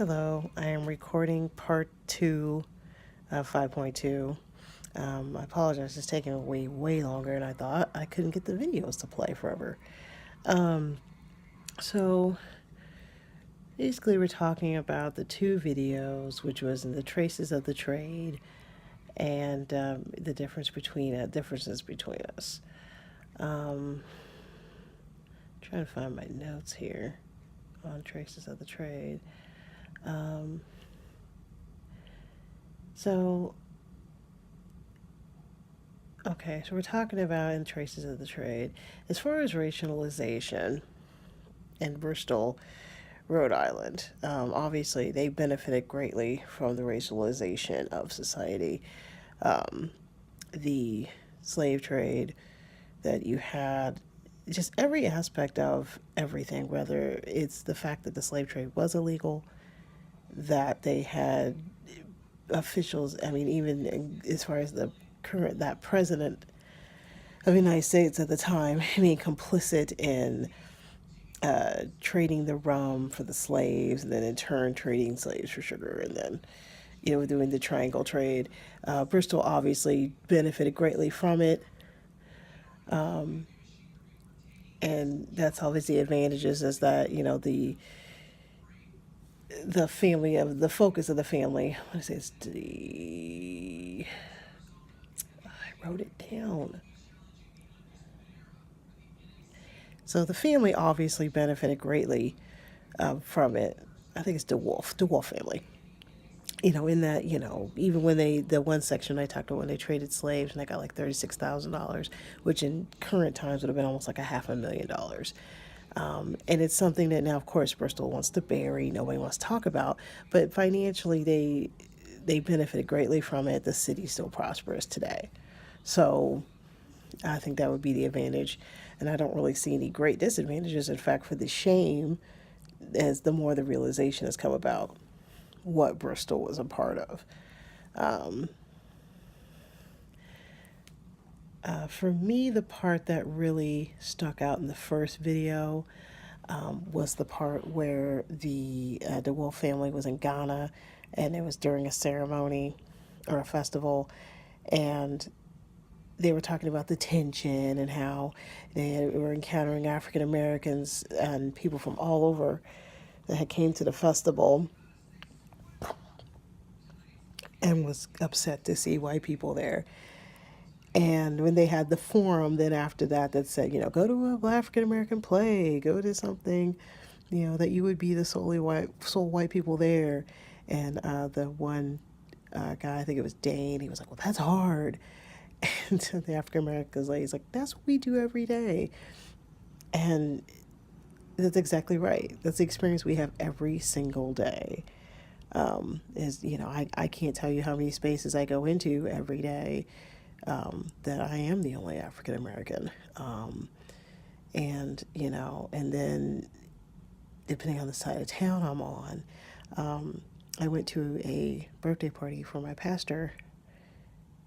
Hello, I am recording part 2 of 5.2. I apologize, it's taking way longer than I thought. I couldn't get the videos to play forever. Um, so basically, we're talking about the two videos, which was in the traces of the trade and the differences between us. Trying to find my notes here on traces of the trade. Um, so Okay, so we're talking about in Traces of the Trade. As far as racialization in Bristol, Rhode Island, obviously they benefited greatly from the racialization of society. Um, the slave trade that you had, just every aspect of everything, whether it's the fact that the slave trade was illegal, that they had officials, I mean, even as far as the current, that president of the United States at the time being complicit in trading the rum for the slaves, and then in turn trading slaves for sugar, and then doing the triangle trade. Bristol obviously benefited greatly from it, and that's obviously advantages is that the family of the focus of the family. What is it? It's I wrote it down. So the family obviously benefited greatly from it. I think it's the Wolf family. In that, even when the one section I talked about when they traded slaves and they got like $36,000, which in current times would have been almost like a $500,000. And it's something that now, of course, Bristol wants to bury. Nobody wants to talk about, but financially, they benefited greatly from it. The city's still prosperous today, so I think that would be the advantage. And I don't really see any great disadvantages. In fact, for the shame, as the more the realization has come about what Bristol was a part of. For me, the part that really stuck out in the first video was the part where the Wolf family was in Ghana, and it was during a ceremony or a festival, and they were talking about the tension and how they were encountering African Americans and people from all over that had came to the festival and was upset to see white people there. And when they had the forum, then after that, that said, go to a African American play, go to something, that you would be the sole white people there. And the one guy, I think it was Dane, he was like, well, that's hard. And to the African American lady's like, that's what we do every day. And that's exactly right. That's the experience we have every single day. I can't tell you how many spaces I go into every day that I am the only African American. And then depending on the side of town I'm on, I went to a birthday party for my pastor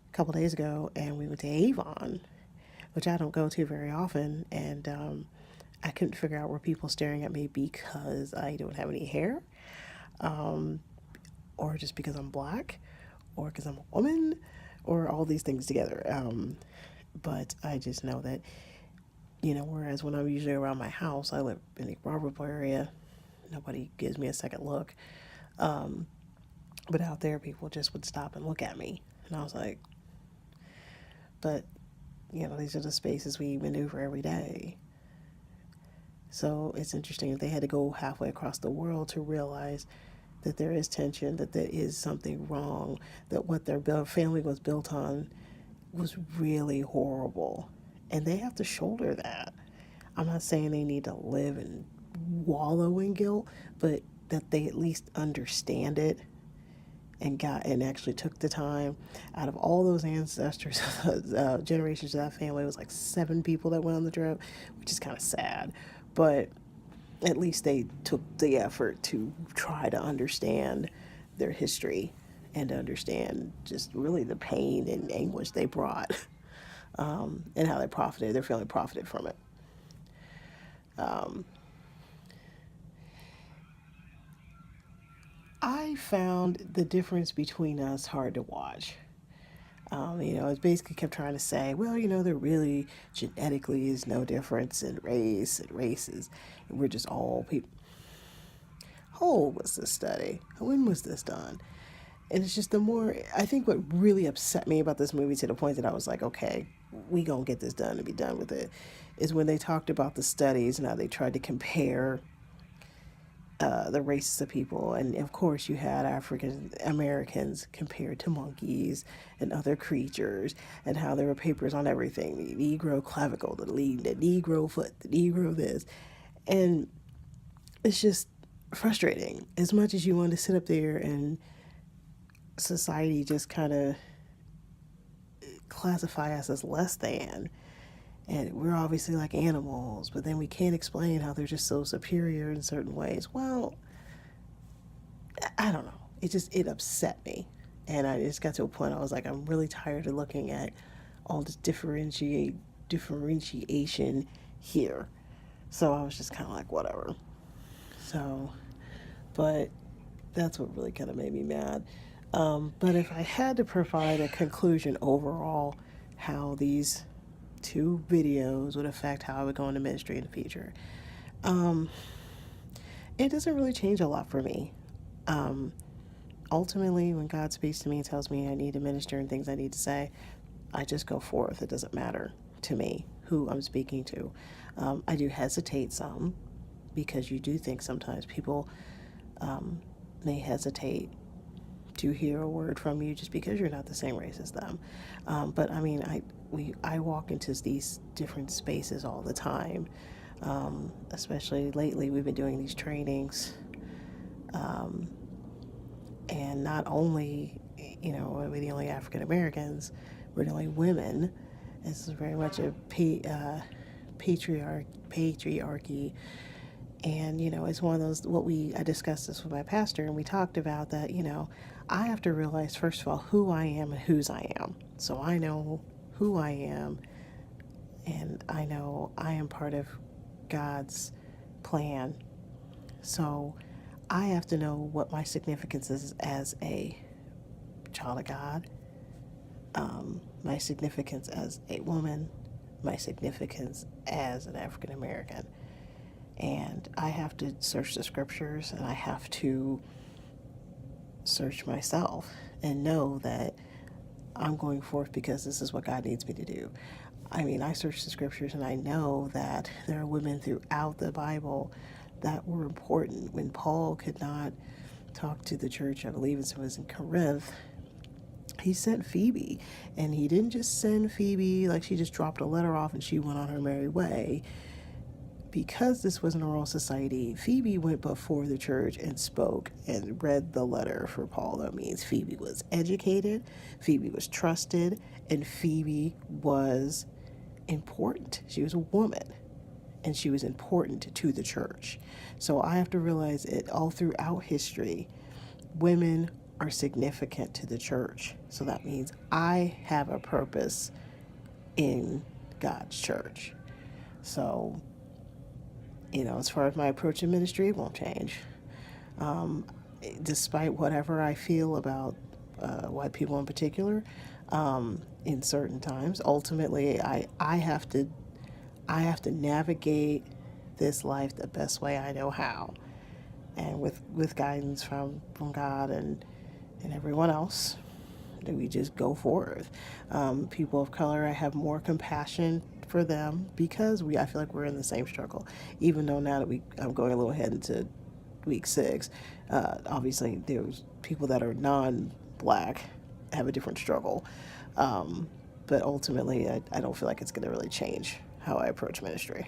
a couple days ago, and we went to Avon, which I don't go to very often, and I couldn't figure out were people staring at me because I don't have any hair, or just because I'm black, or because I'm a woman, or all these things together. But I just know that, whereas when I'm usually around my house, I live in the Robertville area, nobody gives me a second look. But out there, people just would stop and look at me. And I was like, but, these are the spaces we maneuver every day. So it's interesting that they had to go halfway across the world to realize that there is tension, that there is something wrong, that what their family was built on was really horrible. And they have to shoulder that. I'm not saying they need to live and wallow in guilt, but that they at least understand it and actually took the time. Out of all those ancestors, generations of that family, it was like 7 people that went on the trip, which is kind of sad. But at least they took the effort to try to understand their history and to understand just really the pain and anguish they brought, and how their family profited from it. I found the difference between us hard to watch. It basically kept trying to say, well, there really genetically is no difference in race and races. And we're just all people. How old was this study? When was this done? And it's just the more, I think what really upset me about this movie to the point that I was like, okay, we gonna get this done and be done with it, is when they talked about the studies and how they tried to compare the races of people. And of course, you had African Americans compared to monkeys and other creatures, and how there were papers on everything: the Negro clavicle, the Negro foot, the Negro this. And it's just frustrating. As much as you want to sit up there and society just kind of classify us as less than, and we're obviously like animals, but then we can't explain how they're just so superior in certain ways. Well, I don't know. It upset me. And I just got to a point I was like, I'm really tired of looking at all this differentiation here. So I was just kind of like, whatever. So, but that's what really kind of made me mad. But if I had to provide a conclusion overall, how these two videos would affect how I would go into ministry in the future, it doesn't really change a lot for me. Ultimately, when God speaks to me and tells me I need to minister and things I need to say, I just go forth. It doesn't matter to me who I'm speaking to. I do hesitate some, because you do think sometimes people may hesitate to hear a word from you just because you're not the same race as them. But I mean, I walk into these different spaces all the time. Especially lately, we've been doing these trainings, and not only, are we the only African Americans, we're the only women. This is very much a patriarchy. And, it's one of those, I discussed this with my pastor, and we talked about that, I have to realize, first of all, who I am and whose I am. So I know who I am, and I know I am part of God's plan. So I have to know what my significance is as a child of God, my significance as a woman, my significance as an African American. And I have to search the scriptures, and I have to search myself and know that I'm going forth because this is what God needs me to do. I mean, I search the scriptures and I know that there are women throughout the Bible that were important. When Paul could not talk to the church, I believe it was in Corinth, he sent Phoebe. And he didn't just send Phoebe like she just dropped a letter off and she went on her merry way. Because this was an oral society, Phoebe went before the church and spoke and read the letter for Paul. That means Phoebe was educated, Phoebe was trusted, and Phoebe was important. She was a woman, and she was important to the church. So I have to realize it all throughout history, women are significant to the church. So that means I have a purpose in God's church. So, as far as my approach in ministry, it won't change. Despite whatever I feel about white people in particular, in certain times, ultimately, I have to navigate this life the best way I know how, and with guidance from God and everyone else. Do we just go forth? People of color, I have more compassion for them because I feel like we're in the same struggle. Even though now that I'm going a little ahead into week 6, obviously there's people that are non-black have a different struggle. But ultimately, I don't feel like it's going to really change how I approach ministry.